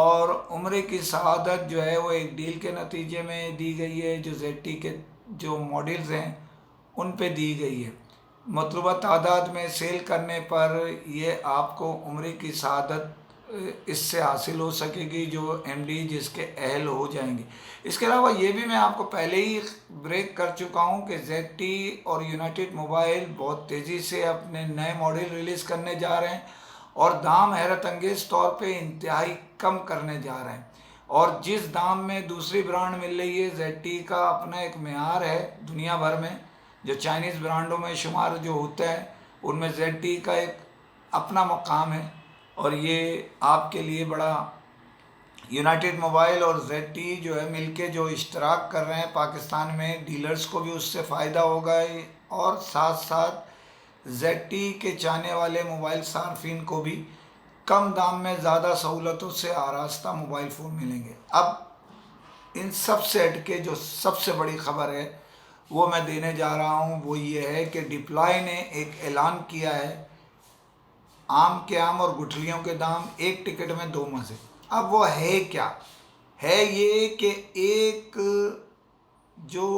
اور عمرے کی سعادت جو ہے وہ ایک ڈیل کے نتیجے میں دی گئی ہے، جو ZT کے جو ماڈلز ہیں ان پہ دی گئی ہے۔ مطلوبہ تعداد میں سیل کرنے پر یہ آپ کو عمرے کی سعادت اس سے حاصل ہو سکے گی، جو MD جس کے اہل ہو جائیں گے۔ اس کے علاوہ یہ بھی میں آپ کو پہلے ہی بریک کر چکا ہوں کہ ZT اور یونائٹڈ موبائل بہت تیزی سے اپنے نئے ماڈل ریلیز کرنے جا رہے ہیں اور دام حیرت انگیز طور پہ انتہائی کم کرنے جا رہے ہیں، اور جس دام میں دوسری برانڈ مل رہی ہے، ZT کا اپنا ایک معیار ہے دنیا بھر میں، جو چائنیز برانڈوں میں شمار جو ہوتا ہے ان میں ZT کا ایک اپنا مقام ہے، اور یہ آپ کے لیے بڑا یونائٹڈ موبائل اور ZT جو ہے مل کے جو اشتراک کر رہے ہیں پاکستان میں، ڈیلرز کو بھی اس سے فائدہ ہوگا، اور ساتھ ساتھ ZT کے چاہنے والے موبائل صارفین کو بھی کم دام میں زیادہ سہولتوں سے آراستہ موبائل فون ملیں گے۔ اب ان سب سے ہٹ کے جو سب سے بڑی خبر ہے وہ میں دینے جا رہا ہوں، وہ یہ ہے کہ ڈپلائی نے ایک اعلان کیا ہے، آم کے آم اور گٹھلیوں کے دام، ایک ٹکٹ میں 2 مزے۔ اب وہ ہے کیا؟ ہے یہ کہ ایک جو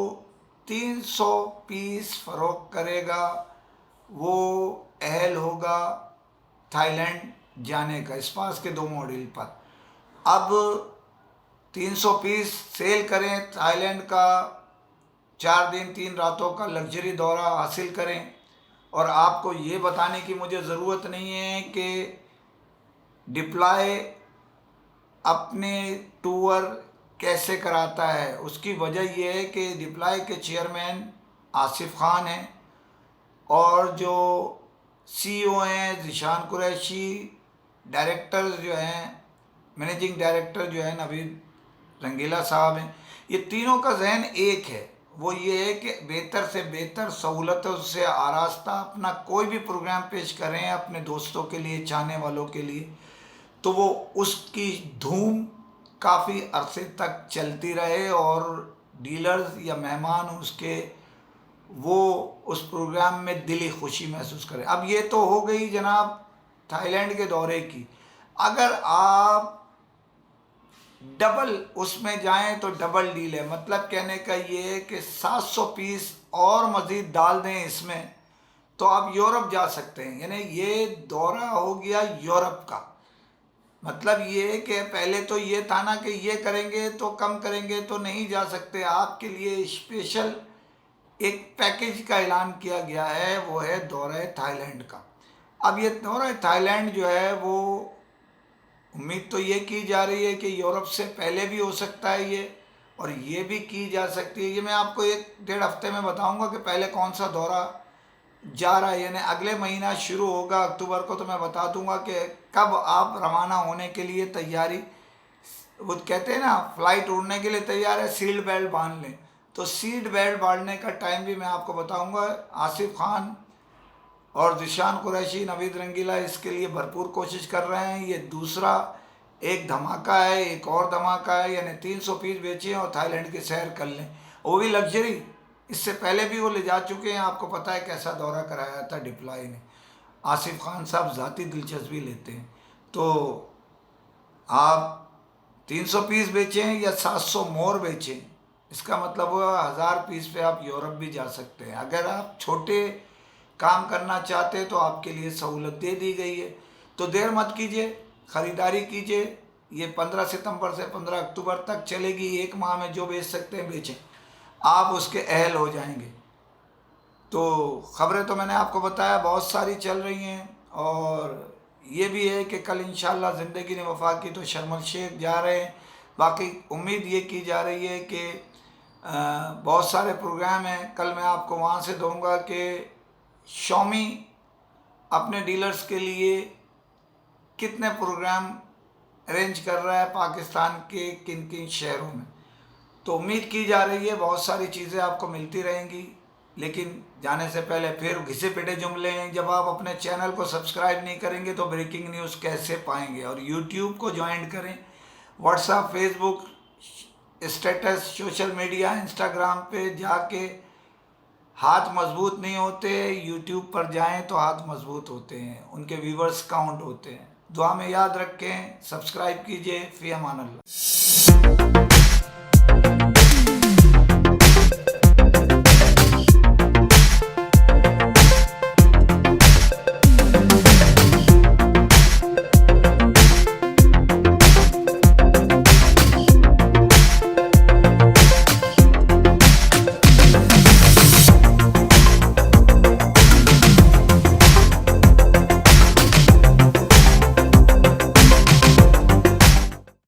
300 پیس فروخت کرے گا وہ اہل ہوگا تھائی لینڈ جانے کا، اسپاس کے 2 ماڈل پر۔ اب 300 پیس سیل کریں، تھائی لینڈ کا 4 دن 3 راتوں کا لگژری دورہ حاصل کریں، اور آپ کو یہ بتانے کی مجھے ضرورت نہیں ہے کہ ڈپلائی اپنے ٹور کیسے کراتا ہے۔ اس کی وجہ یہ ہے کہ ڈپلائی کے چیئرمین آصف خان ہیں، اور جو CEO ہیں ذیشان قریشی، ڈائریکٹر جو ہیں مینیجنگ ڈائریکٹر جو ہے نوید رنگیلا صاحب ہیں، یہ تینوں کا ذہن ایک ہے، وہ یہ ہے کہ بہتر سے بہتر سہولتوں سے آراستہ اپنا کوئی بھی پروگرام پیش کریں اپنے دوستوں کے لیے، چاہنے والوں کے لیے، تو وہ اس کی دھوم کافی عرصے تک چلتی رہے اور ڈیلرز یا مہمان اس کے وہ اس پروگرام میں دلی خوشی محسوس کریں۔ اب یہ تو ہو گئی جناب تھائی لینڈ کے دورے کی۔ اگر آپ ڈبل اس میں جائیں تو ڈبل ڈیل ہے، مطلب کہنے کا یہ ہے کہ 700 پیس اور مزید ڈال دیں اس میں تو آپ یورپ جا سکتے ہیں، یعنی یہ دورہ ہو گیا یورپ کا۔ مطلب یہ کہ پہلے تو یہ تھا نا کہ یہ کریں گے تو کم کریں گے تو نہیں جا سکتے، آپ کے لیے اسپیشل ایک پیکیج کا اعلان کیا گیا ہے، وہ ہے دورہ تھائی لینڈ کا۔ اب یہ دورہ تھائی لینڈ جو ہے وہ امید تو یہ کی جا رہی ہے کہ یورپ سے پہلے بھی ہو سکتا ہے یہ، اور یہ بھی کی جا سکتی ہے، یہ میں آپ کو 1-1.5 ہفتے میں بتاؤں گا کہ پہلے کون سا دورہ جا رہا ہے، یعنی اگلے مہینہ شروع ہوگا اکتوبر کو، تو میں بتا دوں گا کہ کب آپ روانہ ہونے کے لیے تیاری، وہ کہتے ہیں نا فلائٹ اڑنے کے لیے تیار ہے، سیٹ بیلٹ باندھ لیں، تو سیٹ بیلٹ باندھنے کا ٹائم بھی میں آپ کو بتاؤں گا۔ آصف خان اور ذیشان قریشی، نوید رنگیلا اس کے لیے بھرپور کوشش کر رہے ہیں۔ یہ دوسرا ایک دھماکہ ہے، ایک اور دھماکہ ہے، یعنی 300 پیس بیچیں اور تھائی لینڈ کی سیر کر لیں، وہ بھی لگژری۔ اس سے پہلے بھی وہ لے جا چکے ہیں، آپ کو پتہ ہے کیسا دورہ کرایا تھا ڈپلائی نے۔ آصف خان صاحب ذاتی دلچسپی لیتے ہیں، تو آپ 300 پیس بیچیں یا 700 مور بیچیں، اس کا مطلب ہوا 1000 پیس پہ آپ یورپ بھی جا سکتے ہیں۔ اگر آپ چھوٹے کام کرنا چاہتے ہیں تو آپ کے لیے سہولت دے دی گئی ہے، تو دیر مت کیجیے، خریداری کیجیے۔ یہ 15 ستمبر سے 15 اکتوبر تک چلے گی، 1 ماہ میں جو بیچ سکتے ہیں بیچیں، آپ اس کے اہل ہو جائیں گے۔ تو خبریں تو میں نے آپ کو بتایا بہت ساری چل رہی ہیں، اور یہ بھی ہے کہ کل انشاءاللہ زندگی نے وفا کی تو شرم الشیخ جا رہے ہیں۔ باقی امید یہ کی جا رہی ہے کہ بہت سارے پروگرام ہیں، کل میں آپ کو وہاں سے دوں گا کہ شامی اپنے ڈیلرز کے لیے کتنے پروگرام ارینج کر رہا ہے پاکستان کے کن کن شہروں میں۔ تو امید کی جا رہی ہے بہت ساری چیزیں آپ کو ملتی رہیں گی، لیکن جانے سے پہلے پھر گھسے پٹے جملے ہیں، جب آپ اپنے چینل کو سبسکرائب نہیں کریں گے تو بریکنگ نیوز کیسے پائیں گے؟ اور یوٹیوب کو جوائن کریں، واٹس ایپ، فیس بک اسٹیٹس، سوشل میڈیا، انسٹاگرام پہ جا کے ہاتھ مضبوط نہیں ہوتے، یوٹیوب پر جائیں تو ہاتھ مضبوط ہوتے ہیں، ان کے ویورز کاؤنٹ ہوتے ہیں۔ دعا میں یاد رکھیں. سبسکرائب کیجئے. فی امان اللہ.